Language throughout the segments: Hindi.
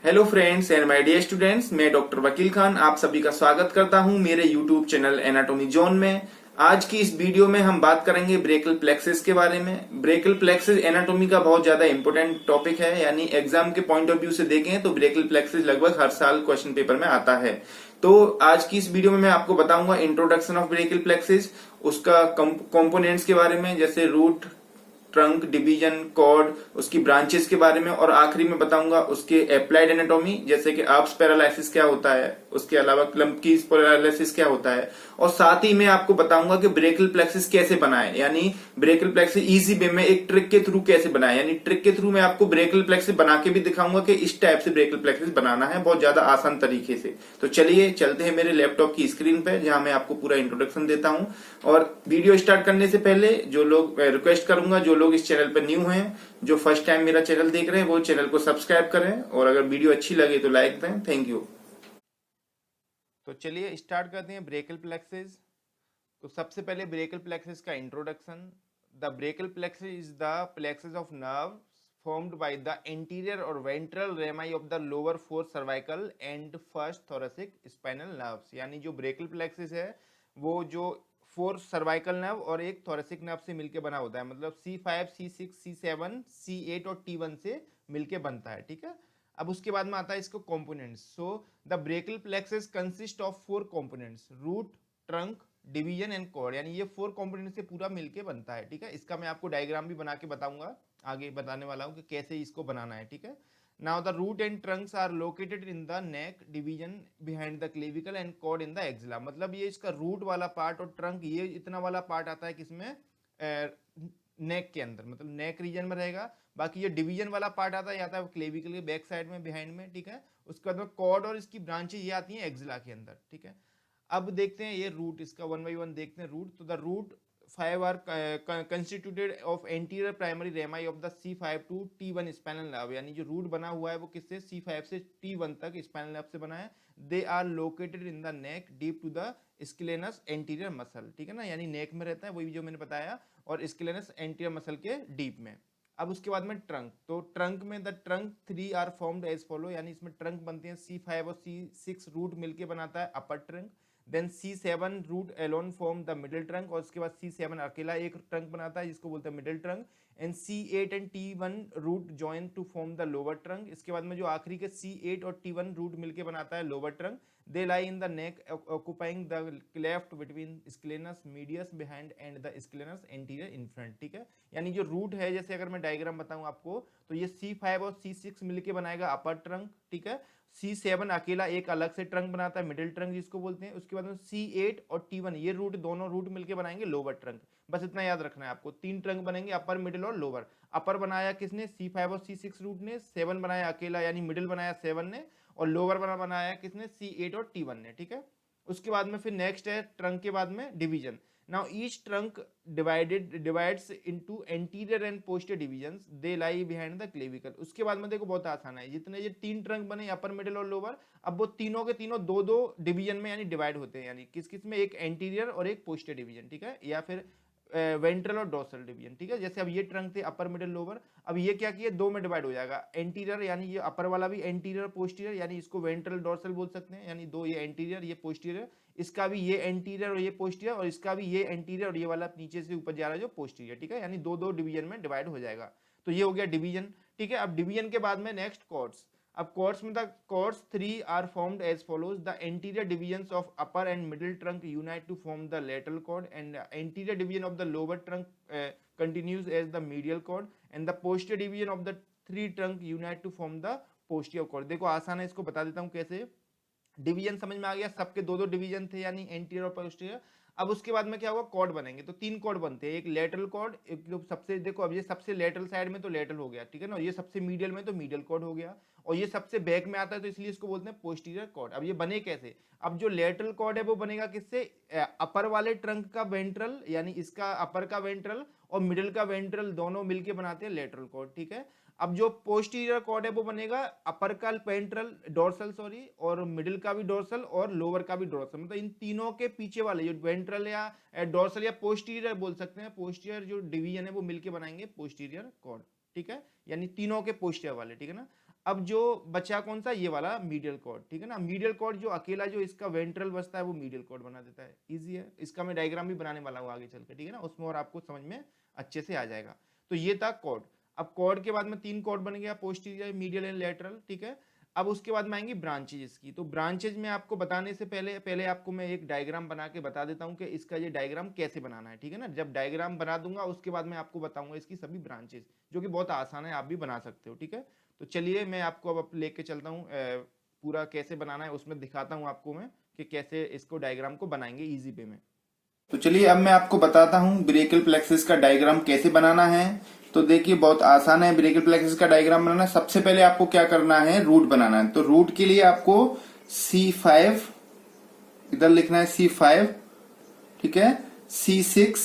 Hello friends and my dear students, मैं डॉक्टर वकील खान आप सभी का स्वागत करता हूं मेरे यूट्यूब चैनल एनाटॉमी जोन में। आज की इस वीडियो में हम बात करेंगे ब्रेकल प्लेक्सिस के बारे में। ब्रेकल प्लेक्सिस एनाटॉमी का बहुत ज्यादा इंपॉर्टेंट टॉपिक है, यानी एग्जाम के पॉइंट ऑफ व्यू से देखें तो ब्रेकल प्लेक्सिस लगभग हर साल क्वेश्चन पेपर में आता है। तो आज की इस वीडियो में मैं आपको बताऊंगा इंट्रोडक्शन ऑफ ब्रेकल प्लेक्सिस, उसका कंपोनेंट्स के बारे में जैसे रूट, ट्रंक, डिवीजन, कॉर्ड, उसकी ब्रांचेस के बारे में, और आखिरी में बताऊंगा उसके अप्लाइड एनाटॉमी जैसे कि आर्ब्स पैरालिसिस क्या होता है, उसके अलावा क्लम्पकीज पैरालिसिस क्या होता है, और साथ ही मैं आपको बताऊंगा कि ब्रेकल प्लेक्सिस कैसे बनाए, यानी ब्रेकल प्लेक्सिस इजी वे में एक ट्रिक के थ्रू कैसे बनाए। यानी ट्रिक के थ्रू मैं आपको ब्रेकल प्लेक्सिस बना के भी दिखाऊंगा कि इस टाइप से ब्रेकल प्लेक्सिस बनाना है बहुत ज्यादा आसान तरीके से। तो चलिए चलते हैं मेरे लैपटॉप की स्क्रीन पे जहां मैं आपको पूरा इंट्रोडक्शन देता हूं। और वीडियो स्टार्ट करने से पहले जो लोग रिक्वेस्ट करूंगा, जो लोग इस चैनल पर न्यू हैं, जो फर्स्ट टाइम मेरा चैनल देख रहे हैं, वो चैनल को सब्सक्राइब करें और अगर वीडियो अच्छी लगे तो लाइक दें। Thank you. तो चलिए स्टार्ट करते हैं ब्रेकल प्लेक्सिस। तो सबसे पहले ब्रेकल प्लेक्सिस का introduction. The brachial plexus is the plexus of nerve formed by the anterior or ventral rami of the lower four cervical and first thoracic spinal nerves। यानी जो ब्रेकल प्लेक्सिस है वो जो फोर सर्वाइकल नर्व और एक थोरेसिक नर्व से मिलके बना होता है, मतलब C5, C6, C7, C8 और T1 से मिलके बनता है। ठीक है, अब उसके बाद में आता है इसको components. So the brachial plexus consist of four components, root, trunk, division and cord. यानी ये फोर कंपोनेंट से पूरा मिलके बनता है। ठीक है, इसका मैं आपको डायग्राम भी बना के बताऊंगा, आगे बताने वाला हूँ कि कैसे इसको बनाना है। ठीक है, now the root and trunks are located in the neck, division behind the clavicle and cord in the axilla. मतलब ये इसका रूट वाला पार्ट और ट्रंक ये इतना वाला पार्ट आता है किसमें, नेक के अंदर, मतलब नेक रीजन में रहेगा। बाकी ये डिवीजन वाला पार्ट आता है क्लेविकल के बैक साइड में, बिहाइंड में। ठीक है, उसके बाद में कॉर्ड और इसकी ब्रांचेज ये आती हैं एक्सिला के अंदर। ठीक है, अब देखते हैं ये रूट, इसका वन बाई वन देखते हैं रूट। तो the root 5 are constituted of anterior primary rami of the C5 to T1 spinal nerve. यानी जो रूट बना हुआ है वो किससे, C5 से T1 तक स्पाइनल नर्व से बना है। They are located in the neck deep to the scalenus anterior muscle. ठीक है ना, यानी नेक में रहता है वही जो मैंने बताया, और स्क्लेनस एंटीरियर मसल के डीप में। अब उसके बाद में ट्रंक, तो ट्रंक में the trunk 3 are formed as follow. यानी इसमें ट्रंक बनते हैं, C5 और C6 रूट मिलके बनाता है upper trunk. Then C7 root alone form the middle trunk, और उसके बाद C7 अकेला एक ट्रंक बनाता है जिसको बोलते हैं middle trunk. And C8 and T1 root join to form the lower trunk. इसके बाद में जो आखिरी के C8 और T1 रूट मिलके बनाता है lower trunk. They lie in the neck occupying the cleft between scalenus medius behind and the scalenus anterior in front. ठीक है, यानी जो रूट है, जैसे अगर मैं डायग्राम बताऊं आपको, तो ये C5 और C6 मिलके बनाएगा अपर ट्रंक। ठीक है, C7 अकेला एक अलग से ट्रंक बनाता है मिडिल ट्रंक जिसको बोलते हैं। उसके बाद में C8 और T1 ये रूट दोनों रूट मिलके बनाएंगे लोअर ट्रंक। बस इतना याद रखना है आपको, तीन ट्रंक बनेंगे, अपर, मिडिल और लोअर। अपर बनाया किसने, C5 और C6 रूट ने। 7 बनाया अकेला, यानी मिडिल बनाया 7 ने, और लोअर बनाया किसने, C8 और T1 ने। ठीक है, उसके बाद में फिर नेक्स्ट है ट्रंक के बाद में division. Now each trunk divides into anterior and posterior divisions. They lie behind the clavicle। उसके बाद में देखो बहुत आसान है, जितने ये तीन ट्रंक बने अपर, मिडिल और लोअर, अब वो तीनों के तीनों दो दो डिवीजन में यानी डिवाइड होते हैं। यानी किस किस में, एक एंटीरियर और एक पोस्टीरियर डिवीजन। ठीक है, या फिर वेंट्रल और डोर्सल डिवीजन। ठीक है, जैसे अब ये ट्रंक थे अपर, मिडिल, लोअर, अब ये क्या किए, दो में डिवाइड हो जाएगा। एंटीरियर यानी ये अपर वाला भी एंटीरियर पोस्टीरियर, यानी इसको वेंट्रल डोर्सल बोल सकते हैं, यानी दो, ये एंटीरियर ये पोस्टीरियर, इसका भी ये एंटीरियर और ये पोस्टीरियर, और इसका भी ये एंटीरियर और ये वाला नीचे से ऊपर जा रहा है जो पोस्टीरियर। ठीक है, यानी दो दो डिवीजन में डिवाइड हो जाएगा। तो ये हो गया डिवीजन। ठीक है, अब डिवीजन के बाद में नेक्स्ट कॉर्ड्स। अब कॉर्ड्स में the cords 3 are formed as follows. The anterior divisions of upper and middle trunk unite to form the lateral cord, and anterior division of the lower trunk continues as the medial cord, and the posterior division of the three trunk unite to form the posterior cord। देखो आसान है, इसको बता देता हूं कैसे। डिवीजन समझ में आ गया, सबके दो दो डिवीजन थे यानी एंटीरियर और पोस्टीरियर। अब उसके बाद में क्या होगा, कॉर्ड बनेंगे। तो तीन कॉर्ड बनते हैं, एक लेटरल कॉर्ड, एक जो सबसे, देखो अब ये सबसे लेटरल साइड में तो लेटरल हो गया, ठीक है ना, ये सबसे मीडियल में तो मीडियल कॉर्ड हो गया, और ये सबसे बैक में आता है तो इसलिए इसको बोलते हैं पोस्टीरियर कॉर्ड। अब ये बने कैसे, अब जो लेटरल कॉर्ड है वो बनेगा किससे, अपर वाले ट्रंक का वेंट्रल, यानी इसका अपर का वेंट्रल और मिडिल का वेंट्रल दोनों मिलके बनाते हैं लेटरल कॉर्ड। ठीक है, अब जो पोस्टीरियर कॉर्ड है वो बनेगा अपर का वेंट्रल डोर्सल, सॉरी, और मिडिल का भी डोर्सल और लोअर का भी डोर्सल, मतलब इन तीनों के पीछे वाले जो वेंट्रल या डोर्सल या पोस्टीरियर बोल सकते हैं, पोस्टीरियर जो डिवीजन है वो मिलके बनाएंगे पोस्टीरियर कॉर्ड। ठीक है, यानी तीनों के पोस्टीरियर वाले। ठीक है ना, अब जो बचा कौन सा, ये वाला मीडियल कॉर्ड, ठीक है ना। मीडियल कॉर्ड जो अकेला जो इसका वेंट्रल बचता है वो मीडियल कॉर्ड बना देता है। इजी है, इसका मैं डायग्राम भी बनाने वाला हूँ आगे चल के, ठीक है ना, उसमें और आपको समझ में अच्छे से आ जाएगा। तो ये था कॉर्ड। अब कॉर्ड के बाद में 3 कॉर्ड बन गया, पोस्टीरियर, मीडियल एंड लेटरल, ठीक है। अब उसके बाद में आएंगी ब्रांचेज इसकी। तो ब्रांचेज में आपको बताने से पहले पहले आपको मैं एक डायग्राम बना के बता देता हूँ कि इसका ये डायग्राम कैसे बनाना है, ठीक है ना। जब डायग्राम बना दूंगा उसके बाद मैं आपको बताऊंगा इसकी सभी ब्रांचेज, जो कि बहुत आसान है, आप भी बना सकते हो, ठीक है। तो चलिए मैं आपको अब लेके चलता हूँ, पूरा कैसे बनाना है उसमें दिखाता हूँ आपको मैं कि कैसे इसको डायग्राम को बनाएंगे इजी वे में। तो चलिए अब मैं आपको बताता हूँ ब्रेकियल प्लेक्सिस का डायग्राम कैसे बनाना है। तो देखिए बहुत आसान है ब्रेकियल प्लेक्सिस का डायग्राम बनाना। सबसे पहले आपको क्या करना है, रूट बनाना है। तो रूट के लिए आपको C5 इधर लिखना है, C5, ठीक है, C6,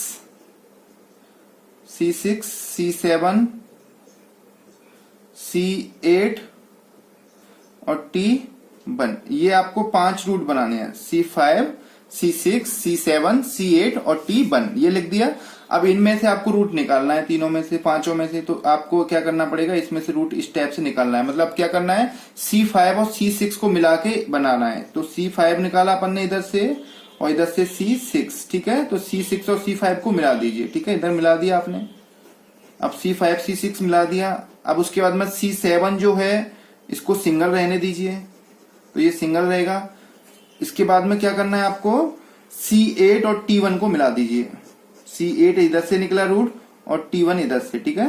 C7, C8 और T1, ये आपको 5 रूट बनाने हैं। C5, C6, C7, C8 और T1, ये लिख दिया। अब इनमें से आपको रूट निकालना है, तीनों में से, पांचों में से। तो आपको क्या करना पड़ेगा, इसमें से रूट इस टाइप से निकालना है। मतलब क्या करना है, C5 और C6 को मिला के बनाना है। तो C5 निकाला अपन ने इधर से, और इधर से C6, ठीक है। तो C6 और C5 को मिला दीजिए, ठीक है, इधर मिला दिया आपने। अब C5 C6 मिला दिया। अब उसके बाद में C7 जो है इसको सिंगल रहने दीजिए, तो ये सिंगल रहेगा। इसके बाद में क्या करना है आपको, C8 और T1 को मिला दीजिए। C8 इधर से निकला रूट और T1 इधर से, ठीक है।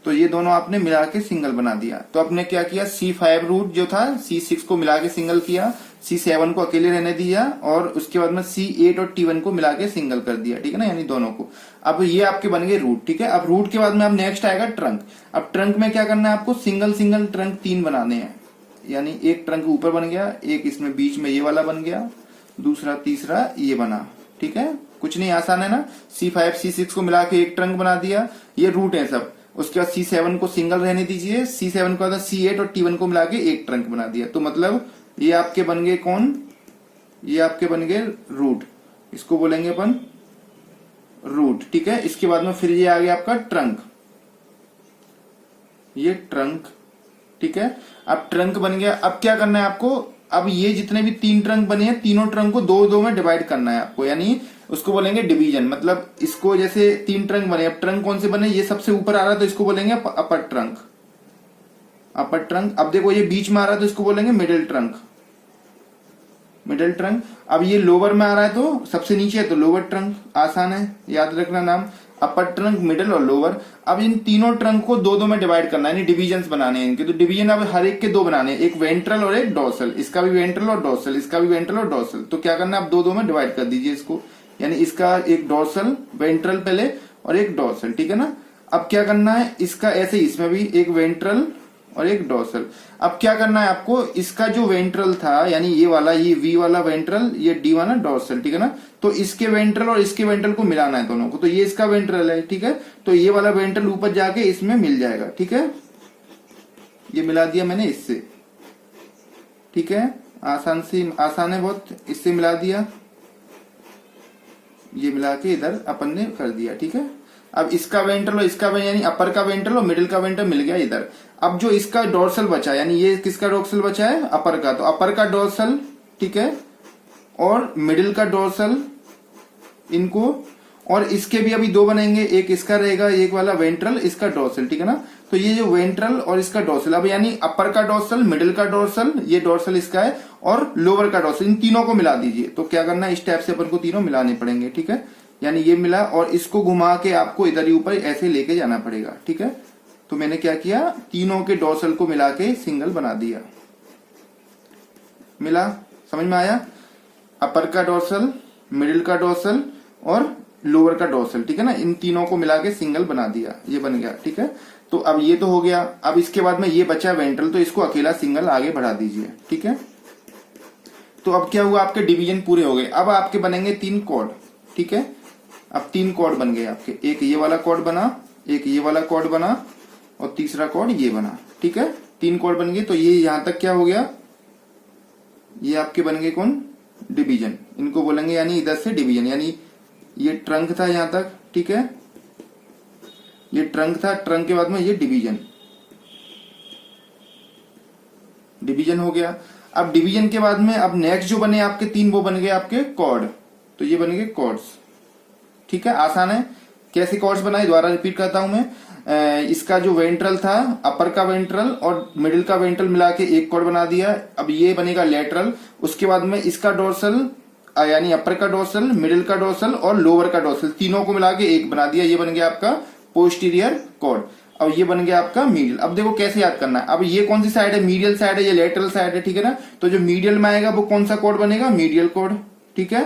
तो ये दोनों आपने मिला के सिंगल बना दिया। तो आपने क्या किया, C5 रूट जो था C6 को मिला के सिंगल किया, C7 को अकेले रहने दिया, और उसके बाद में C8 और T1 को मिला के सिंगल कर दिया, ठीक है ना, यानी दोनों को। अब ये आपके बन गए रूट, ठीक है। अब रूट के बाद में अब नेक्स्ट आएगा ट्रंक। अब ट्रंक में क्या करना है आपको, सिंगल सिंगल ट्रंक 3 बनाने हैं। यानी एक ट्रंक ऊपर बन गया, एक इसमें बीच में ये वाला बन गया, दूसरा तीसरा ये बना, ठीक है। कुछ नहीं, आसान है ना। C5 C6 को मिला के एक ट्रंक बना दिया, ये रूट है सब। उसके बाद C7 को सिंगल रहने दीजिए, C7 के बाद C8 और T1 को मिला के एक ट्रंक बना दिया। तो मतलब ये आपके बन गए कौन, ये आपके बन गए रूट, इसको बोलेंगे अपन रूट, ठीक है। इसके बाद में फिर ये आ गया आपका ट्रंक, ये ट्रंक, ठीक है। अब ट्रंक बन गया। अब क्या करना है आपको, अब ये जितने भी 3 ट्रंक बने हैं, तीनों ट्रंक को 2-2 में डिवाइड करना है आपको, यानी उसको बोलेंगे डिवीजन। मतलब इसको जैसे 3 ट्रंक बने, अब ट्रंक कौन से बने, ये सबसे ऊपर आ रहा है तो इसको बोलेंगे अपर ट्रंक, अपर ट्रंक। अब देखो ये बीच में आ रहा है तो इसको बोलेंगे मिडिल ट्रंक, मिडिल ट्रंक। अब ये लोअर में आ रहा है तो सबसे नीचे है तो लोअर ट्रंक, आसान है, याद रखना नाम, अपर ट्रंक, मिडिल और लोअर। अब इन तीनों ट्रंक को 2-2 में डिवाइड करना है, यानी डिवीजन बनाने हैं इनके। तो डिवीजन अब हर एक के 2 बनाने हैं, एक वेंट्रल और एक डोर्सल। इसका भी वेंट्रल और डोर्सल, इसका भी वेंट्रल और डोर्सल। तो क्या करना है, अब 2-2 में डिवाइड कर दीजिए इसको, यानी इसका एक डोर्सल, वेंट्रल पहले और एक डोर्सल, ठीक है ना। अब क्या करना है, इसका ऐसे इसमें भी एक वेंट्रल और एक डोर्सल। अब क्या करना है आपको, इसका जो वेंट्रल था, यानी ये वाला, ये V वाला वेंट्रल, ये D वाला डोर्सल, ठीक है ना। तो इसके वेंट्रल और इसके वेंट्रल को मिलाना है दोनों को। तो ये इसका वेंट्रल है, ठीक है। तो ये वाला वेंट्रल ऊपर जाके इसमें मिल जाएगा, ठीक है। ये मिला दिया मैंने इससे, ठीक है। आसान है बहुत, इससे मिला दिया, ये मिला के इधर अपन ने कर दिया, ठीक है। अब इसका वेंट्रल और इसका यानी अपर का वेंट्रल और मिडिल का वेंट्रल मिल गया इधर। अब जो इसका डोर्सल बचा, यानी ये किसका डोर्सल बचा है, अपर का, तो अपर का डोर्सल, ठीक है, और मिडिल का डोर्सल, इनको, और इसके भी अभी 2 बनेंगे, एक इसका रहेगा, एक वाला वेंट्रल, इसका डोर्सल, ठीक है ना। तो ये जो वेंट्रल और इसका डोर्सल, अब यानी अपर का डोर्सल, मिडिल का डोर्सल, ये डोर्सल इसका है, और लोअर का डोर्सल, इन तीनों को मिला दीजिए। तो क्या करना है, इस टाइप से अपन को तीनों मिलाने पड़ेंगे, ठीक है। यानी ये मिला, और इसको घुमा के आपको इधर ही ऊपर ऐसे लेके जाना पड़ेगा, ठीक है। तो मैंने क्या किया, तीनों के डोर्सल को मिला के सिंगल बना दिया। मिला, समझ में आया, अपर का डोर्सल, मिडिल का डोर्सल और लोअर का डोर्सल, ठीक है ना। इन तीनों को मिला के सिंगल बना दिया, ये बन गया, ठीक है। तो अब ये तो हो गया। अब इसके बाद में ये बचा वेंट्रल, तो इसको अकेला सिंगल आगे बढ़ा दीजिए, ठीक है। तो अब क्या हुआ, आपके डिवीजन पूरे हो गए। अब आपके बनेंगे 3 कॉर्ड, ठीक है। अब 3 कॉर्ड बन गए आपके, एक ये वाला कॉर्ड बना, एक ये वाला कॉर्ड बना, और तीसरा कॉर्ड ये बना, ठीक है। 3 कॉर्ड बन गए। तो ये यहां तक क्या हो गया, ये आपके बन गए कौन, डिवीजन, इनको बोलेंगे, यानी इधर से डिवीजन, यानी ये ट्रंक था यहां तक, ठीक है, ये ट्रंक था, ट्रंक के बाद में ये डिवीजन, डिवीजन हो गया। अब डिवीजन के बाद में अब नेक्स्ट जो बने आपके तीन, वो बन गए आपके कॉर्ड। तो ये बन गए कॉर्ड्स, ठीक है, आसान है। कैसे कॉर्ड्स बनाए, दोबारा रिपीट करता हूं मैं। इसका जो वेंट्रल था, अपर का वेंट्रल और मिडिल का वेंट्रल मिला के एक कॉर्ड बना दिया। अब ये बनेगा लेटरल। उसके बाद में इसका डोर्सल यानी अपर का डोर्सल, मिडिल का डोर्सल और लोअर का डोर्सल, तीनों को मिला के एक बना दिया। ये बन गया आपका पोस्टीरियर कॉर्ड। अब ये बन गया आपका मीडियल। अब देखो कैसे याद करना है। अब ये कौन सी साइड है, मीडियल साइड है, ये लेटरल साइड है, ठीक है ना। तो जो मीडियल में आएगा वो कौन सा कॉर्ड बनेगा, मीडियल कॉर्ड, ठीक है।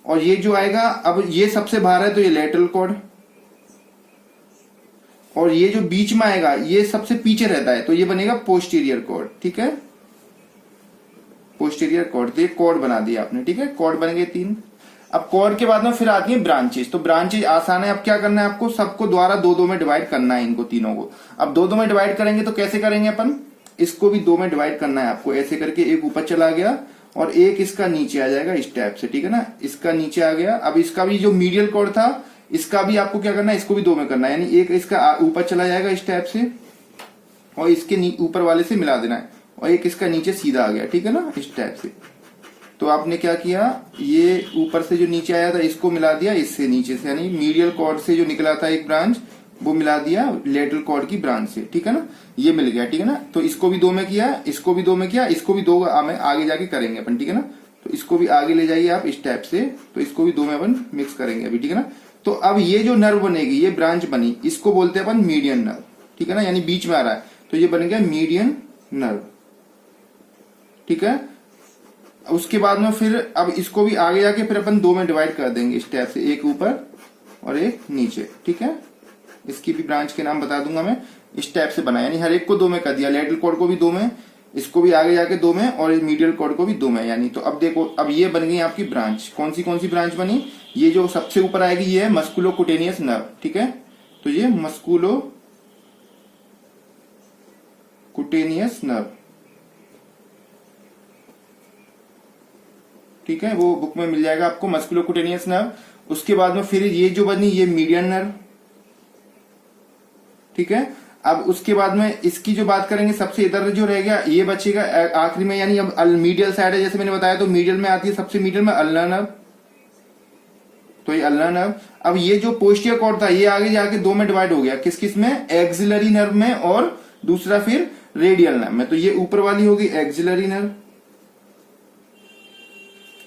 और ये जो आएगा, अब ये सबसे बाहर है तो ये लेटरल कॉर्ड, और ये जो बीच में आएगा ये सबसे पीछे रहता है तो ये बनेगा पोस्टीरियर कॉर्ड, ठीक है, पोस्टीरियर कॉर्ड। तो ये कॉर्ड बना दिया आपने, ठीक है, कॉर्ड बन गए तीन। अब कॉर्ड के बाद में फिर आती है ब्रांचेस। तो ब्रांचेस आसान है। अब क्या करना है आपको, सबको द्वारा दो दो में डिवाइड करना है, इनको तीनों को। अब दो दो में डिवाइड करेंगे तो कैसे करेंगे अपन, इसको भी दो में डिवाइड करना है आपको, ऐसे करके एक ऊपर चला गया और एक इसका नीचे आ जाएगा इस टाइप से, ठीक है ना, इसका नीचे आ गया। अब इसका भी जो मीडियल कॉर्ड था इसका भी आपको क्या करना है, इसको भी दो में करना है, यानी एक इसका ऊपर चला जाएगा इस टाइप से और इसके ऊपर वाले से मिला देना है, और एक इसका नीचे सीधा आ गया, ठीक है ना, इस टाइप से। तो आपने क्या किया, ये ऊपर से जो नीचे आया था इसको मिला दिया इससे नीचे से, यानी मीडियल कॉर्ड से जो निकला था एक ब्रांच वो मिला दिया लेटरल कॉर्ड की ब्रांच से, ठीक है ना, ये मिल गया, ठीक है ना। तो इसको भी दो में किया, इसको भी दो में किया, इसको भी दो में आगे जाके करेंगे अपन, ठीक है ना। तो इसको भी आगे ले जाइए आप इस टाइप से, तो इसको भी दो में अपन मिक्स करेंगे अभी, ठीक है ना। तो अब ये जो नर्व बनेगी, ये ब्रांच बनी, इसको बोलते हैं अपन मीडियन नर्व, ठीक है ना, यानी बीच में आ रहा है तो ये बन गया मीडियन नर्व, ठीक है। उसके बाद में फिर अब इसको भी आगे जाके फिर अपन दो में डिवाइड कर देंगे इस टाइप से, एक ऊपर और एक नीचे, ठीक है। इसकी भी ब्रांच के नाम बता दूंगा मैं। इस टाइप से बना, यानी हर एक को दो में कर दिया, लेटरल कॉर्ड को भी दो में, इसको भी आगे जाके दो में, और मीडियल कॉर्ड को भी दो में, यानी। तो अब देखो, अब ये बन गई आपकी ब्रांच। कौन सी ब्रांच बनी, ये जो सबसे ऊपर आएगी ये है मस्कुलो कुटेनियस नर्व, ठीक है। तो ये मस्कुलो कुटेनियस नर्व, ठीक है, वो बुक में मिल जाएगा आपको, मस्कुलो कुटेनियस नर्व। उसके बाद में फिर ये जो बनी ये मीडियन नर्व, ठीक है। अब उसके बाद में इसकी जो बात करेंगे, सबसे इधर जो रह गया ये बचेगा आखिरी में, यानी अब मीडियल साइड है, जैसे मैंने बताया, तो मीडियल में आती है सबसे मीडियल में अल्नर नर्व, तो ये अल्नर नर्व। अब ये जो पोस्टीरियर कॉर्ड था ये आगे जाके दो में डिवाइड हो गया, किस किस में, एक्सिलरी नर्व में और दूसरा फिर रेडियल नर्व में। तो ये ऊपर वाली होगी एक्सिलरी नर्व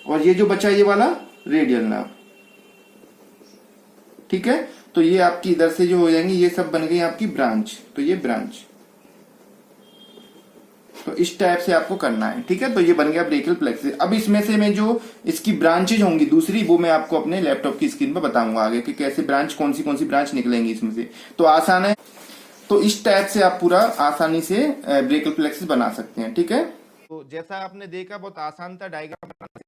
और ये जो बचा ये वाला रेडियल नर्व, ठीक है। तो ये आपकी इधर से जो हो जाएंगी ये सब बन गई आपकी ब्रांच, तो ये ब्रांच, तो इस टाइप से आपको करना है, ठीक है। तो ये बन गया ब्रेकियल प्लेक्सिस। अब इसमें से मैं जो इसकी ब्रांचेज होंगी दूसरी, वो मैं आपको अपने लैपटॉप की स्क्रीन पर बताऊंगा आगे कि कैसे ब्रांच, कौन सी ब्रांच निकलेंगी इसमें से। तो आसान है, तो इस टाइप से आप पूरा आसानी से ब्रेकियल प्लेक्सिस बना सकते हैं, ठीक है। तो जैसा आपने देखा बहुत आसान था डायग्राम बनाना,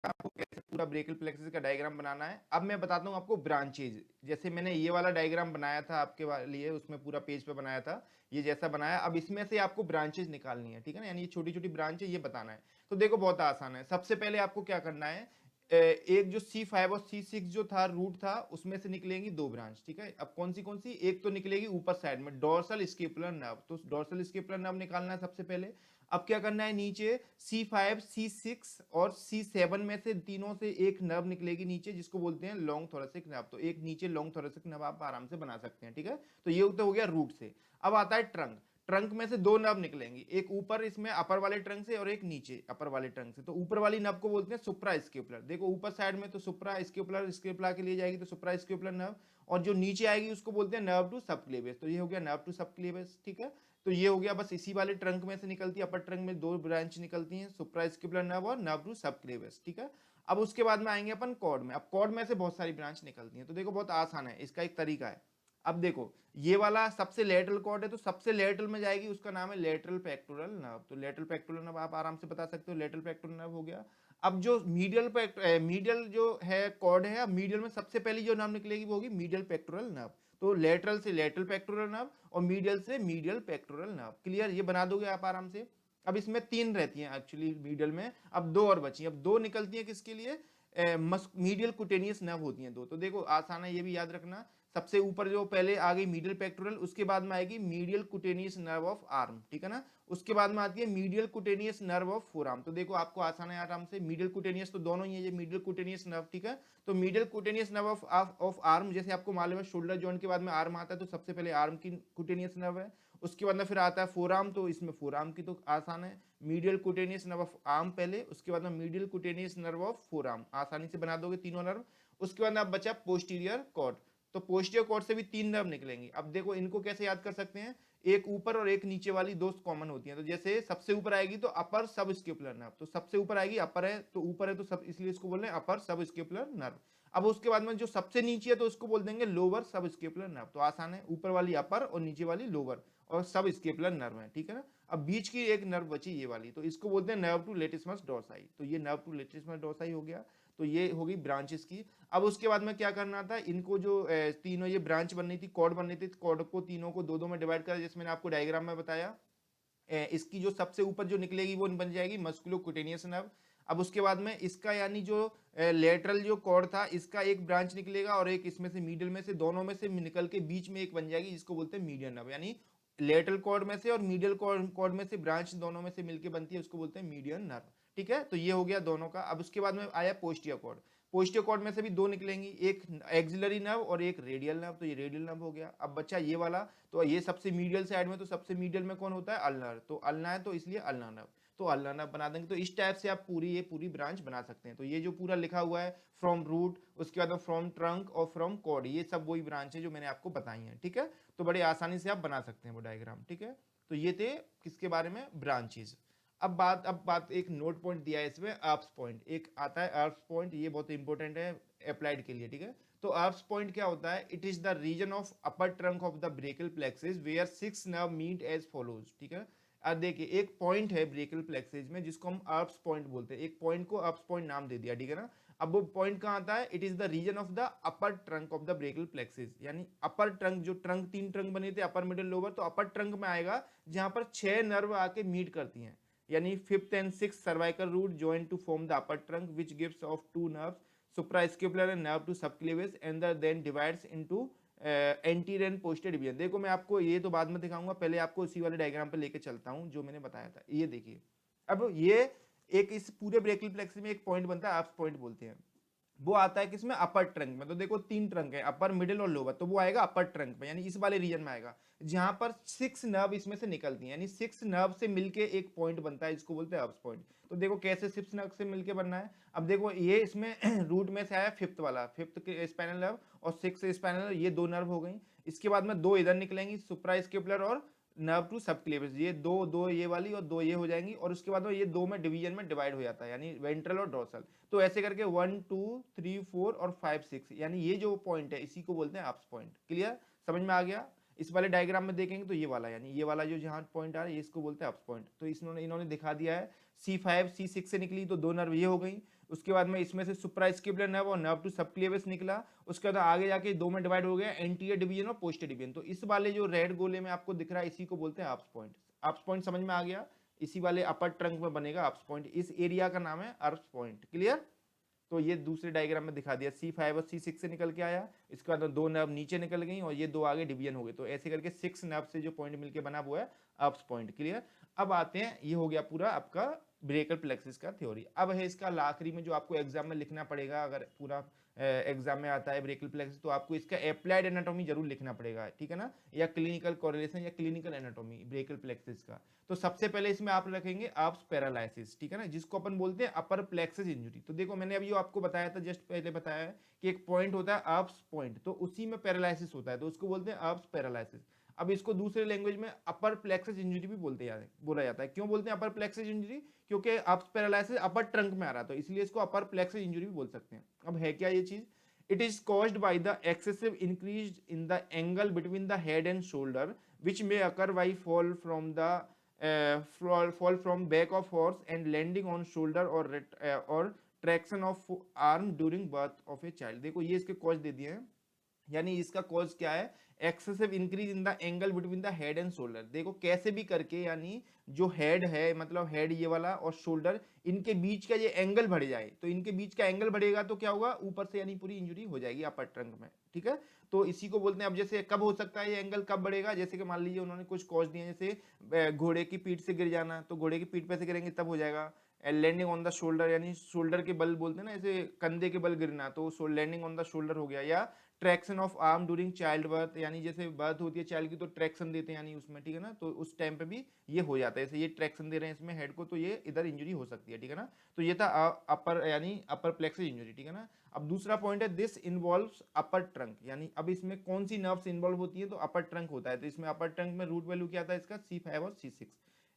आपको कैसे पूरा ब्रेकियल प्लेक्सिस का डायग्राम बनाना है। अब मैं बताता हूँ आपको ब्रांचेज। जैसे मैंने ये वाला डायग्राम बनाया था आपके लिए, उसमें पूरा पेज पे बनाया था, ये जैसा बनाया। अब इसमें से आपको ब्रांचेज निकालनी है, ठीक है ना, यानी ये छोटी छोटी ब्रांच है, ये बताना है। तो देखो बहुत आसान है। सबसे पहले आपको क्या करना है, एक जो C5 और C6 जो था रूट था, उसमें से निकलेंगी दो ब्रांच, ठीक है। अब कौन सी, एक तो निकलेगी ऊपर साइड में डोर्सल स्केपुलर नर्व, तो डोर्सल स्केपुलर नर्व निकालना है सबसे पहले। अब क्या करना है, नीचे C5, C6 और C7 में से तीनों से एक नर्व निकलेगी नीचे, जिसको बोलते हैं लॉन्ग थोरेसिक नर्व। तो एक नीचे लॉन्ग थोरेसिक नर्व आप आराम से बना सकते हैं, ठीक है। तो ये तो हो गया रूट से। अब आता है ट्रंक। ट्रंक में से दो नर्व निकलेंगी, एक ऊपर इसमें अपर वाले ट्रंक से और एक नीचे अपर वाले ट्रंक से। तो ऊपर वाली नर्व को बोलते हैं सुप्रा स्केपुलर। देखो ऊपर साइड में तो सुप्रा स्केपुलर, स्केपुला के लिए जाएगी तो सुप्रा स्केपुलर नर्व, और जो नीचे आएगी उसको बोलते हैं नर्व टू सबक्लेवियस। तो ये हो गया नर्व टू सबक्लेवियस, ठीक है। तो ये हो गया, बस इसी वाले ट्रंक में से निकलती है, अपर ट्रंक में दो ब्रांच निकलती हैं, सुप्रा स्केपुलर नर्व और नर्व टू सबक्लेवियस, ठीक है। अब उसके बाद में आएंगे अपन कॉर्ड में। अब कॉर्ड में से बहुत सारी ब्रांच निकलती हैं। तो देखो बहुत आसान है, इसका एक तरीका है। अब देखो ये वाला सबसे लेटरल कॉर्ड है, तो सबसे लेटरल में जाएगी, उसका नाम है लेटरल पेक्टोरल नर्व। तो लेटरल पेक्टोरल नर्व आप आराम से बता सकते हो, लेटरल पेक्टोरल नर्व हो गया। अब जो मीडियल जो है कॉर्ड है, अब मीडियल में सबसे पहली जो नर्व निकलेगी वो होगी मीडियल पेक्टोरल नर्व। तो लेटरल से लेटरल पेक्टोरल नर्व और मीडियल से मीडियल पेक्टोरल नर्व। क्लियर, ये बना दोगे आप आराम से। अब इसमें तीन रहती हैं एक्चुअली मीडियल में, अब दो और बची। अब दो निकलती हैं किसके लिए, मीडियल कुटेनियस नर्व होती हैं दो। तो देखो आसान है, ये भी याद रखना। सबसे ऊपर जो पहले आ गई मीडियल पेक्टोरल, उसके बाद में आएगी medial cutaneous nerve of arm, ठीक है ना। उसके बाद में आती है medial cutaneous nerve of forearm. तो देखो आपको आसान है आराम से, मीडियल कुटेनियस तो दोनों ही है, ये मीडियल कुटेनियस नर्व, ठीक है। तो medial cutaneous nerve of arm, जैसे आपको मालूम है शोल्डर जॉइंट के बाद में आर्म आता है, तो सबसे पहले आर्म की कुटेनियस नर्व है। उसके बाद में फिर आता है फोरआर्म, तो इसमें फोरआर्म की तो आसान है, medial cutaneous nerve of arm पहले, उसके बाद में medial cutaneous nerve of forearm, आसानी से बना दोगे तीनों नर्व। उसके बाद आप बचा पोस्टीरियर कॉर्ड, तो पोस्टीरियर कॉर्ड से भी 3 नर्व निकलेंगी। अब देखो इनको कैसे याद कर सकते हैं, एक ऊपर और एक नीचे वाली दो कॉमन होती हैं। तो जैसे सबसे ऊपर आएगी तो अपर सब स्केपुलर नर्व, तो सबसे ऊपर आएगी, अपर है तो ऊपर है तो सब, इसलिए इसको बोल रहे हैं अपर सब स्केपुलर नर्व। अब उसके बाद में जो सबसे नीचे है तो उसको बोल देंगे लोअर सब स्केपुलर नर्व। तो आसान है, ऊपर वाली अपर और नीचे वाली लोअर और सब स्केपुलर नर्व है, ठीक है ना। अब बीच की एक नर्व बची ये वाली, तो इसको बोलते हैं नर्व टू लेटिसमस डोर्साई। तो ये नर्व टू लेटिसमस डोर्साई हो गया, तो ये होगी ब्रांचेस की। अब उसके बाद में क्या करना था, इनको जो तीनों ये ब्रांच बननी थी, कॉर्ड बननी थी, कॉर्ड को तीनों को दो दो में डिवाइड कर, जैसे मैंने आपको डायग्राम में बताया। इसकी जो सबसे ऊपर जो निकलेगी वो बन जाएगी मस्कुलोकुटेनियस नर्व। अब उसके बाद में इसका यानी जो लेटरल जो कॉर्ड था, इसका एक ब्रांच निकलेगा और एक इसमें से मिडिल में से, दोनों में से निकल के बीच में एक बन जाएगी, जिसको बोलते हैं मीडियन नर्व। यानी लेटरल कॉर्ड में से और मीडियल कॉर्ड में से ब्रांच दोनों में से मिलकर बनती है, उसको बोलते हैं मीडियन नर्व, ठीक है। तो ये हो गया दोनों का। अब उसके बाद में आया पोस्टीरियर कॉर्ड, पोस्टीरियर कॉर्ड में से भी दो निकलेंगी, एक एक्सिलरी नर्व और एक रेडियल नर्व, तो ये रेडियल नर्व हो गया। अब बच्चा ये वाला, तो ये सबसे मीडियल साइड में, तो सबसे मीडियल में कौन होता है, अल्नर, तो अल्ना है तो इसलिए अल्ना नर्व, तो अल्ना नर्व बना देंगे। तो इस टाइप से आप ये पूरी ब्रांच बना सकते हैं। तो ये जो पूरा लिखा हुआ है फ्रॉम रूट, उसके बाद फ्रॉम ट्रंक और फ्रॉम कॉर्ड, ये सब वही ब्रांच है जो मैंने आपको बताई है, ठीक है। तो बड़े आसानी से आप बना सकते हैं वो डायग्राम, ठीक है। तो ये थे किसके बारे में, ब्रांचेज। अब बात एक नोट पॉइंट दिया है इसमें, आर्प्स पॉइंट एक आता है, आर्प्स पॉइंट ये बहुत इंपॉर्टेंट है अप्लाइड के लिए, ठीक है। तो आर्प्स पॉइंट क्या होता है, it is the region of upper trunk of the brachial plexus where 6 nerve meet as follows, ठीक है। अब देखिए एक पॉइंट है ब्रेकियल प्लेक्सिस में जिसको हम आर्प्स पॉइंट बोलते हैं, एक पॉइंट को आर्प्स पॉइंट नाम दे दिया, ठीक है ना। अब वो पॉइंट कहाँ आता है, it is the region of the upper trunk of the brachial plexus, यानी अपर ट्रंक, जो ट्रंक 3 ट्रंक बने थे, अपर मिडिल लोअर, तो अपर ट्रंक में आएगा जहां पर 6 नर्व आके मीट करती हैं, यानी 5th and 6th cervical root join to form the upper trunk which gives off two nerves, suprascapular and nerve to subclavius, and then divides into anterior and posterior division. देखो मैं आपको ये तो बाद में दिखाऊंगा, पहले आपको इसी वाले डायग्राम पे लेके चलता हूं जो मैंने बताया था। ये देखिए, अब ये एक इस पूरे ब्रेकियल प्लेक्सिस में एक पॉइंट बनता है, आर्प्स पॉइंट बोलते हैं, वो आता है किसमें, अपर ट्रंक में। तो देखो 3 ट्रंक है, अपर मिडिल और लोअर, तो वो आएगा अपर ट्रंक में, यानी इस वाले रीजन में आएगा जहां पर 6 नर्व इसमें से निकलती हैं, यानी 6 नर्व से मिलके एक पॉइंट बनता है, इसको बोलते हैं आर्प्स पॉइंट। तो देखो कैसे 6 नर्व से मिलके बनना है। अब देखो ये इसमें रूट में से आया 5th वाला, 5th स्पाइनल नर्व और 6th स्पाइनल, ये 2 नर्व हो गई। इसके बाद में 2 इधर निकलेंगी, सुप्रास्केपुलर और नर्व टू सबक्लेवियस, ये दो ये वाली और 2 ये हो जाएंगी, और उसके बाद में ये 2 में डिवीजन में डिवाइड हो जाता है, यानी वेंट्रल और डोर्सल। तो ऐसे करके 1 2 3 4 और 5 6, यानी ये जो पॉइंट है इसी को बोलते हैं आर्प्स पॉइंट। क्लियर, समझ में आ गया। इस वाले डायग्राम में देखेंगे तो ये वाला, यानी ये वाला जो जहां पॉइंट आ रहा है इसको बोलते हैं आर्प्स पॉइंट। तो इन्होंने दिखा दिया है, C5 C6 से निकली तो 2 नर्व ये हो गई, उसके बाद में इसमें से सुप्रास्केपुलर नर्व और नर्व टू सबक्लेवियस निकला, उसके बाद आगे जाके 2 में डिवाइड हो गया, एंटीरियर डिवीजन और पोस्टीरियर डिवीजन। तो इस वाले जो रेड गोले में आपको दिख रहा है इसी को बोलते हैं आर्प्स पॉइंट। आर्प्स पॉइंट समझ में आ गया, इसी वाले अपर ट्रंक में बनेगा आर्प्स पॉइंट, इस एरिया का नाम है आर्प्स पॉइंट। क्लियर, तो ये दूसरे डायग्राम में दिखा दिया, C5 और C6 से निकल के आया, इसके बाद 2 नर्व नीचे निकल गई और ये 2 आगे डिवीजन हो गए। तो ऐसे करके 6 नर्व से जो पॉइंट मिलके बना हुआ है आर्प्स पॉइंट। क्लियर, अब आते हैं, ये हो गया पूरा आपका ब्रेकियल प्लेक्सिस का थ्योरी। अब है इसका आखिरी में जो आपको एग्जाम में लिखना पड़ेगा, अगर पूरा एग्जाम में आता है ब्रेकियल प्लेक्सिस, तो आपको इसका एप्लाइड एनाटॉमी जरूर लिखना पड़ेगा, ठीक है ना, या क्लिनिकल कोरिलेशन या क्लिनिकल एनाटॉमी ब्रेकियल प्लेक्सिस का। तो सबसे पहले इसमें आप रखेंगे आर्प्स पैरालिसिस, ठीक है ना, जिसको अपन बोलते हैं अपर प्लेक्सिस इंजरी। तो देखो मैंने अभी आपको बताया था, जस्ट पहले बताया है कि एक पॉइंट होता है आर्प्स पॉइंट, तो उसी में पैरालिसिस होता है, तो उसको बोलते हैं आर्प्स पैरालिसिस। अब इसको दूसरे लैंग्वेज में अपर प्लेक्सिस इंजरी भी बोला जाता है। क्यों बोलते हैं अपर प्लेक्सिस इंजरी, क्योंकि आर्प्स पैरालिसिस अपर ट्रंक में आ रहा है, तो इसलिए इसको अपर प्लेक्सिस इंजरी भी बोल सकते हैं। अब है क्या ये चीज, it is caused by the excessive increase in the angle between the head and shoulder which may occur by fall from back of horse and landing on shoulder or traction of arm during birth of a child। देखो ये इसके कॉज दे दिए हैं, यानी इसका कॉज क्या है, excessive increase in the angle between the head and shoulder. देखो कैसे भी करके, यानी जो हेड है, मतलब हेड ये वाला और शोल्डर, इनके बीच का ये एंगल बढ़ जाए, तो इनके बीच का एंगल बढ़ेगा तो क्या होगा, ऊपर से यानी पूरी इंजरी हो जाएगी अपर ट्रंक में, ठीक है। तो इसी को बोलते हैं। अब जैसे कब हो सकता है ये एंगल, कब बढ़ेगा, जैसे कि मान लीजिए उन्होंने कुछ कॉज दिए, जैसे घोड़े की पीठ से गिर जाना, तो घोड़े की पीठ पे से गिरेंगे तब हो जाएगा। लैंडिंग ऑन द शोल्डर, यानी शोल्डर के बल बोलते हैं ना, ऐसे कंधे के बल गिरना, तो लैंडिंग ऑन द शोल्डर हो गया। या traction of arm during child birth, यानी जैसे बर्थ होती है चाइल्ड की तो ट्रैक्शन देते हैं यानी उसमें, ठीक है ना, तो उस टाइम पे भी ये हो जाता है, जैसे ये ट्रैक्शन दे रहे हैं इसमें हेड को, तो ये इधर इंजरी हो सकती है, ठीक है ना। तो ये था अपर, यानी अपर प्लेक्सस इंजरी, ठीक है ना। अब दूसरा पॉइंट है, दिस इन्वॉल्व्स अपर ट्रंक, यानी अब इसमें कौन सी नर्व्स इन्वॉल्व होती है, तो अपर ट्रंक होता है। तो इसमें अपर ट्रंक में रूट वैल्यू क्या आता है इसका, C5 और C6,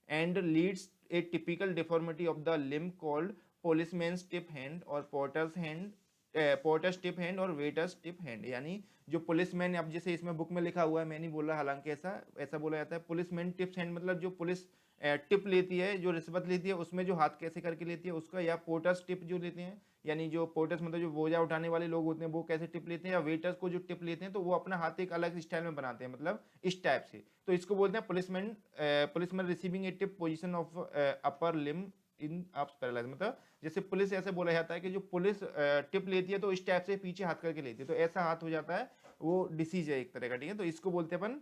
and leads a typical deformity of the limb called policeman tip hand और porter's hand, porter tip hand और वेटर स्टिप हैंड। यानी जो पुलिसमैन, अब जैसे इसमें बुक में लिखा हुआ है, मैं नहीं बोल रहा, हालांकि ऐसा ऐसा बोला जाता है, पुलिसमैन टिप्स हैंड, मतलब जो पुलिस टिप लेती है, जो रिश्वत लेती है, उसमें जो हाथ कैसे करके लेती है उसका, या पोर्टर्स टिप जो लेते हैं, यानी जो पोर्टर्स मतलब जो बोझा उठाने वाले लोग होते हैं वो कैसे टिप लेते हैं, या वेटर्स को जो टिप लेते हैं तो वो अपना हाथ एक अलग स्टाइल में बनाते हैं, मतलब इस टाइप से। तो इसको बोलते हैं policeman receiving a tip position of upper limb in arms paralyse. मतलब जैसे पुलिस, ऐसे बोला जाता है कि जो पुलिस टिप लेती है तो इस टाइप से पीछे हाथ करके लेती है, तो ऐसा हाथ हो जाता है, वो डिसीज है एक तरह का, ठीक है। तो इसको बोलते हैं अपन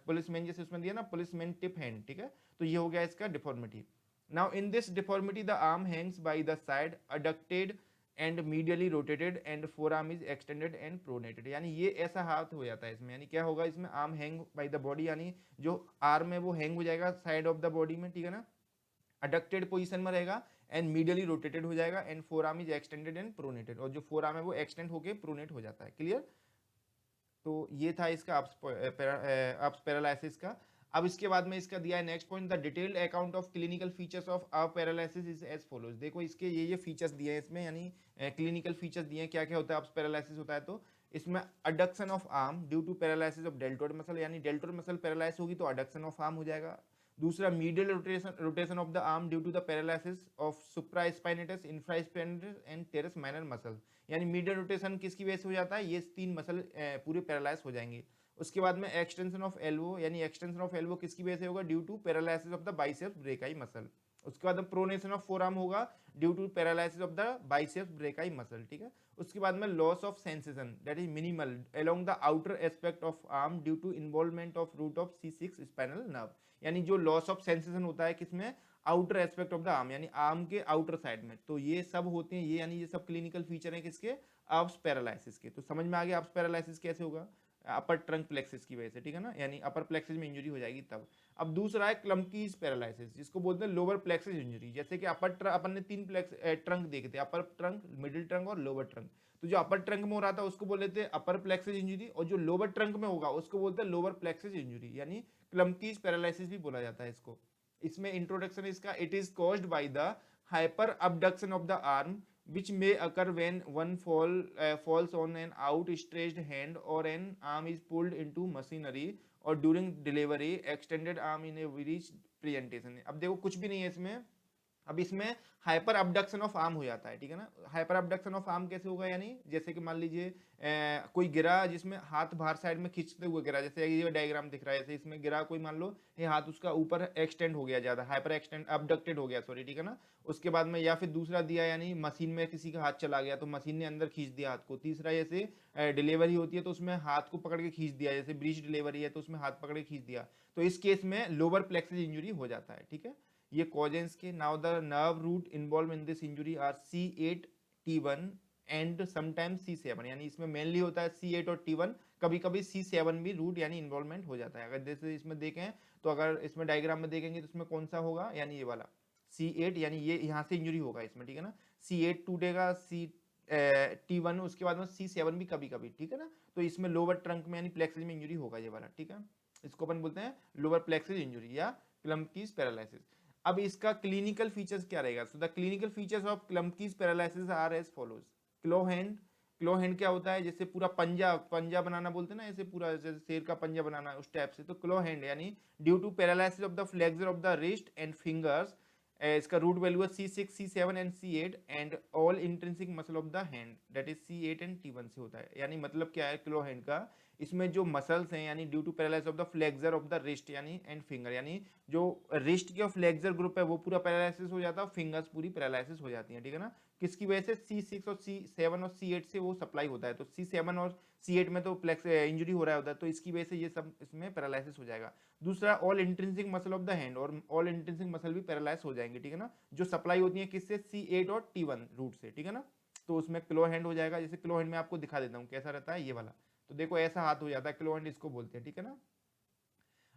पुलिसमैन जैसे उसमें दिया ना, पुलिसमैन टिप हैंड, ठीक है। तो ये हो गया इसका deformity. Now in this deformity the arm hangs by the side adducted and medially rotated and forearm is extended and pronated. यानी ये ऐसा हाथ हो जाता है इसमें, यानी क्या होगा इसमें, arm hang by the body, यानी जो आर्म है वो हैंग हो जाएगा साइड ऑफ द बॉडी में, ठीक है ना, अडक्टेड पोजीशन में रहेगा एंड मीडियली रोटेटेड हो जाएगा, and forearm is extended and pronated, और जो फोर आर्म है वो एक्सटेंड होकर प्रोनेट हो जाता है। क्लियर। तो ये था इसका अप्स पैरालिसिस का। अब इसके बाद में इसका दिया है next point, the detailed account of clinical features of up paralysis is as follows. देखो इसके ये फीचर्स दिए हैं इसमें, यानी क्लिनिकल फीचर्स दिए हैं, क्या क्या होता है अप्स पैरालिसिस होता है। तो इसमें adduction of arm due to paralysis of deltoid muscle, यानी डेल्टोइड मसल पैरालाइज होगी तो अडक्शन ऑफ आर्म हो जाएगा। दूसरा, medial rotation of the arm due to the paralysis of supraspinatus, infraspinatus and teres minor muscle, यानी मीडियल रोटेशन किसकी वजह से हो जाता है, ये तीन मसल पूरे पैरालाइज हो जाएंगे। उसके बाद में एक्सटेंशन ऑफ एल्बो, यानी एक्सटेंशन ऑफ एल्बो किसकी वजह से होगा, due to paralysis of the biceps brachii muscle. उसके बाद प्रोनेशन ऑफ फोरआर्म होगा due to paralysis of the biceps brachii muscle, ठीक है। उसके बाद में loss of sensation that is minimal along the outer aspect of arm due to involvement of root of C6 spinal nerve, यानी जो लॉस ऑफ सेंसेशन होता है किसमें, outer aspect of the arm, यानी आर्म के आउटर साइड में। तो ये सब होते हैं, ये यानी ये सब क्लिनिकल फीचर है किसके, अप्स पैरालिसिस के। तो समझ में आ गया अप्स पैरालिसिस कैसे होगा, अपर ट्रंक प्लेक्सिस की वजह से, ठीक है ना, यानी अपर प्लेक्सिस में इंजरी हो जाएगी तब। अब दूसरा है क्लम्पकीज पैरालिसिस, जिसको बोलते हैं लोअर प्लेक्सिस इंजरी। जैसे कि अपन ने तीन ट्रंक देखे थे, अपर ट्रंक, मिडिल ट्रंक और लोअर ट्रंक। तो जो अपर ट्रंक में हो रहा था उसको बोल लेते हैं अपर प्लेक्सिस इंजरी, और जो लोअर ट्रंक में होगा उसको बोलते हैं लोअर प्लेक्सिस इंजरी, यानी क्लम्पकीज पैरालिसिस भी बोला जाता है इसको। इसमें इंट्रोडक्शन इसका, it is caused by the hyper abduction of the arm which may occur when one falls on an outstretched hand or an arm is pulled into machinery or during delivery extended arm in a breech presentation। अब देखो कुछ भी नहीं है इसमें, अब इसमें हाइपर अबडक्शन ऑफ आर्म हो जाता है, ठीक है ना। हाइपर अबडक्शन ऑफ आर्म कैसे होगा, यानी जैसे कि मान लीजिए कोई गिरा जिसमें हाथ बाहर साइड में खींचते हुए गिरा, जैसे ये डायग्राम दिख रहा है, जैसे इसमें गिरा कोई, मान लो ये हाथ उसका ऊपर एक्सटेंड हो गया ज्यादा, हाइपर एक्सटेंड अबडक्टेड हो गया, सॉरी, ठीक है ना। उसके बाद में या फिर दूसरा दिया, यानी मशीन में किसी का हाथ चला गया तो मशीन ने अंदर खींच दिया हाथ को। तीसरा, जैसे डिलीवरी होती है तो उसमें हाथ को पकड़ के खींच दिया, जैसे ब्रीच डिलीवरी है तो उसमें हाथ पकड़ के खींच दिया, तो इस केस में लोअर प्लेक्सिस इंजरी हो जाता है, ठीक है। ये कॉजेंस के। Now the nerve root involve in this injury are C8 T1 and sometimes C7, यानी इसमें मेनली होता है C8 और T1, कभी कभी C7 भी रूट यानी इन्वॉल्वमेंट हो जाता है। अगर जैसे इसमें देखें तो, अगर इसमें डायग्राम में देखेंगे तो इसमें कौन सा होगा, यानी ये वाला C8, यानी ये यहाँ से इंजुरी होगा इसमें, ठीक है ना। C8 टूटेगा, T1, उसके बाद में C7 भी कभी कभी, ठीक है ना। तो इसमें लोअर ट्रंक में यानी प्लेक्सिस में इंजुरी होगा ये वाला, ठीक है। इसको अपन बोलते हैं लोअर प्लेक्सिस इंजुरी या क्लम्पकीज पैरालिसिस। अब इसका क्लिनिकल फीचर्स क्या रहेगा, so the clinical features of Klumpke's paralysis are as follows. Claw hand, claw hand क्या होता है, जैसे पूरा पंजा पंजा बनाना बोलते हैं ना, ऐसे पूरा जैसे शेर का पंजा बनाना उस टाइप से, तो क्लो हैंड यानी due to paralysis of the flexor of the wrist and fingers इसका रूट वैल्यू है C6, C7 and C8 and all intrinsic muscle of the hand that is C8 and T1 से होता है। यानी मतलब क्या है क्लो हैंड का, इसमें जो मसल्स हैं यानी due to paralysis of the flexor of the wrist यानी एंड फिंगर, यानी जो रिस्ट के फ्लेक्सर ग्रुप है वो पूरा पैरालाइसिस हो जाता है, फिंगर्स पूरी पैरालाइसिस हो जाती है, ठीक है ना। किसकी वजह से? C6 और C7 और C8 से वो सप्लाई होता है। तो C7 और C8 में तो प्लेक्स इंजरी हो रहा होता है, तो इसकी वजह से ये सब इसमें पैरालाइसिस हो जाएगा। दूसरा, all intrinsic muscle of the hand, और ऑल इंट्रिंसिक मसल भी पैरालाइज हो जाएंगे, ठीक है ना, जो सप्लाई होती है किससे? C8 और T1 रूट से, ठीक है ना। तो उसमें क्लो हैंड हो जाएगा। जैसे क्लो हैंड में आपको दिखा देता हूँ कैसा रहता है ये वाला। तो देखो ऐसा हाथ हो जाता है, क्लो हैंड इसको बोलते हैं, ठीक है ना।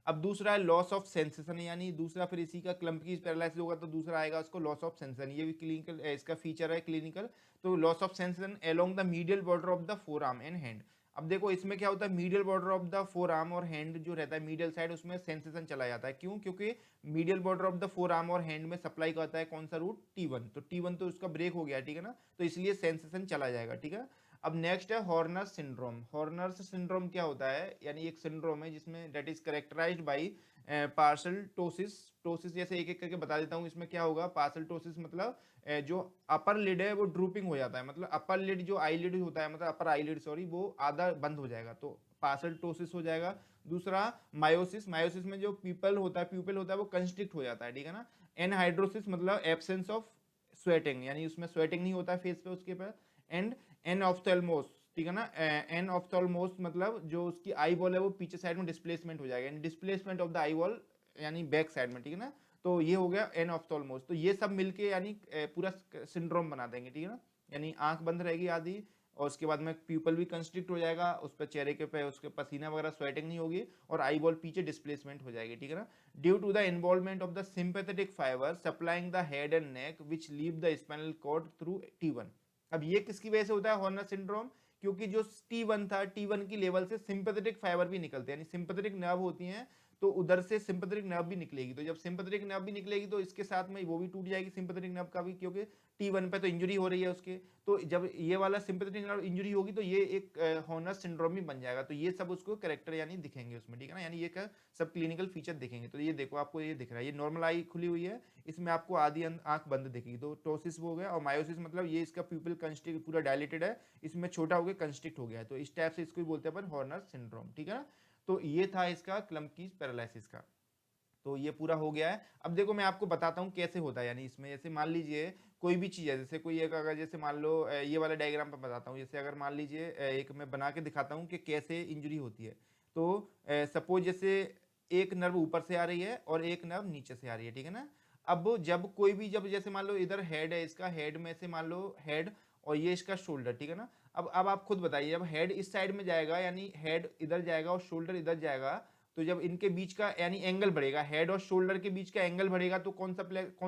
अब दूसरा है लॉस ऑफ सेंसेशन, यानी दूसरा फिर इसी का क्लम्प की पैरालाइसिस होगा तो दूसरा आएगा उसको लॉस ऑफ सेंसेशन। ये भी क्लिनिकल इसका फीचर है क्लिनिकल। तो loss of sensation along the medial border of the four arm and hand. अब देखो इसमें क्या होता है, medial border of the four arm और हैंड जो रहता है मीडियल साइड, उसमें सेंसेशन चला जाता है। क्यों? क्योंकि medial border of the four arm और हैंड में सप्लाई करता है कौन सा रूट? T1। तो T1 तो उसका ब्रेक हो गया, ठीक है ना, तो इसलिए सेंसेशन चला जाएगा, ठीक है। अब नेक्स्ट है हॉर्नर्स सिंड्रोम। हॉर्नर्स सिंड्रोम क्या होता है? यानी एक सिंड्रोम है जिसमें that is characterised by partial ptosis. Ptosis जैसे एक एक करके बता देता हूँ। इसमें क्या होगा? पार्सल टोसिस मतलब जो अपर लिड है वो ड्रूपिंग हो जाता है, मतलब अपर लिड जो आई लिड होता है, मतलब अपर आई लिड सॉरी, वो आधा बंद हो जाएगा, तो पार्सल टोसिस हो जाएगा। दूसरा मायोसिस। मायोसिस में जो प्यूपल होता है वो कंस्ट्रिक्ट हो जाता है, ठीक है ना। एनहाइड्रोसिस मतलब एब्सेंस ऑफ स्वेटिंग, यानी उसमें स्वेटिंग नहीं होता है फेस पे उसके पास। एंड एन ऑफ्थेल्मोस, ठीक है ना। एन ऑफ्थेल्मोस मतलब जो उसकी आई बॉल है वो पीछे साइड में डिस्प्लेसमेंट हो जाएगा, यानी displacement of the eye ball यानी बैक साइड में, ठीक है ना। तो ये हो गया एन ऑफ्थेल्मोस। तो ये सब मिलके यानी पूरा सिंड्रोम बना देंगे, ठीक है ना। यानी आंख बंद रहेगी आधी, और उसके बाद में प्यूपल भी कंस्ट्रिक्ट हो जाएगा, उस पर चेहरे के पे उसके पसीना वगैरह स्वेटिंग नहीं होगी, और आई बॉल पीछे डिस्प्लेसमेंट हो जाएगी, ठीक है ना। Due to the involvement of the sympathetic fibre supplying the head and neck which leave the spinal cord through T1। अब ये किसकी वजह से होता है हॉर्नर सिंड्रोम? क्योंकि जो T1 था, T1 की लेवल से सिंपैथेटिक फाइबर भी निकलते हैं, यानी सिंपैथेटिक नर्व होती हैं, तो उधर से सिंपैथेटिक नर्व भी निकलेगी। तो जब सिंपैथेटिक नर्व भी निकलेगी तो इसके साथ में वो भी टूट जाएगी सिंपैथेटिक नर्व का भी, क्योंकि T1 पे तो इंजरी हो रही है उसके। तो जब ये वाला सिंपैथेटिक नर्व इंजरी होगी तो ये एक हॉर्नर सिंड्रोम भी बन जाएगा। तो ये सब उसको कैरेक्टर यानी दिखेंगे उसमें, ठीक है ना, यानी ये सब क्लिनिकल फीचर दिखेंगे। तो ये देखो आपको ये दिख रहा है, ये नॉर्मल आई खुली हुई है, इसमें आपको आधी आंख बंद दिखेगी। तो टोसिस हो गया, और मायोसिस मतलब ये इसका प्यूपिल कंस्ट्रिक्ट पूरा डायलेटेड है, इसमें छोटा हो गया, कंस्ट्रिक्ट हो गया है। तो इस टाइप से इसको बोलते हैं अपन हॉर्नर सिंड्रोम, ठीक है ना। तो ये था इसका क्लम्पकीज पैरालिसिस का। तो ये पूरा हो गया है। अब देखो मैं आपको बताता हूँ कैसे होता है। यानी इसमें जैसे मान लीजिए कोई भी चीज़ है, जैसे कोई एक अगर जैसे मान लो ये वाला डायग्राम पे बताता हूँ। जैसे अगर मान लीजिए एक मैं बना के दिखाता हूँ कि कैसे इंजरी होती है। तो सपोज जैसे एक नर्व ऊपर से आ रही है और एक नर्व नीचे से आ रही है, ठीक है ना। अब जब कोई भी जब जैसे मान लो इधर हेड है, इसका हेड में से मान लो हेड, और ये इसका शोल्डर, ठीक है ना। अब आप खुद बताइए, जब हेड इस साइड में जाएगा यानी हेड इधर जाएगा और शोल्डर इधर जाएगा, तो जब इनके बीच का यानी एंगल बढ़ेगा, हेड और शोल्डर के बीच का एंगल बढ़ेगा, तो कौन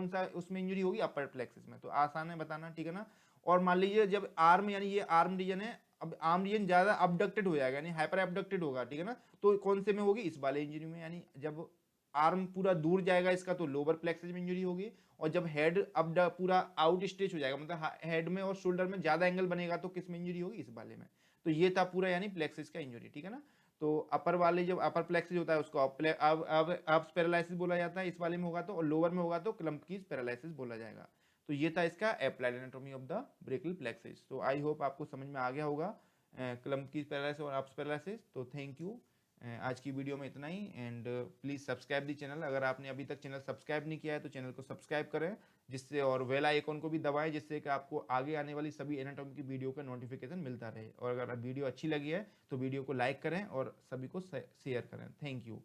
सा उसमें इंजरी होगी? अपर प्लेक्सिस में। तो आसान है बताना, ठीक है ना। और मान लीजिए जब आर्म यानी ये आर्म रीजन है, अब आर्म रीजन ज्यादा अबडक्टेड हो जाएगा यानी हाइपर एबडक्टेड होगा, ठीक है ना। तो कौन से में होगी? इस वाले इंजरी में। यानी जब आर्म पूरा दूर जाएगा इसका तो लोअर प्लेक्सिस में इंजरी होगी, और जब हेड अब पूरा आउट स्ट्रेच हो जाएगा मतलब हेड में और शोल्डर में ज्यादा एंगल बनेगा तो किस में इंजरी होगी? इस वाले में। तो ये था पूरा यानी प्लेक्सिस का इंजरी, ठीक है ना। तो अपर वाले जब अपर प्लेक्सिस होता है उसको अब पैरालिसिस बोला जाता है इस वाले में होगा तो, और लोअर में होगा तो क्लम्पकीज पैरालिसिस बोला जाएगा। तो ये था इसका applied anatomy of the brachial plexus. तो आई होप आपको समझ में आ गया होगा क्लम्पकीज पैरालिसिस और अप्स पैरालिसिस। तो थैंक यू। आज की वीडियो में इतना ही, and please subscribe the channel. अगर आपने अभी तक चैनल सब्सक्राइब नहीं किया है तो चैनल को सब्सक्राइब करें, जिससे और बेल आइकन को भी दबाएं, जिससे कि आपको आगे आने वाली सभी एनाटॉमी की वीडियो का नोटिफिकेशन मिलता रहे। और अगर वीडियो अच्छी लगी है तो वीडियो को लाइक करें और सभी को शेयर करें। Thank you.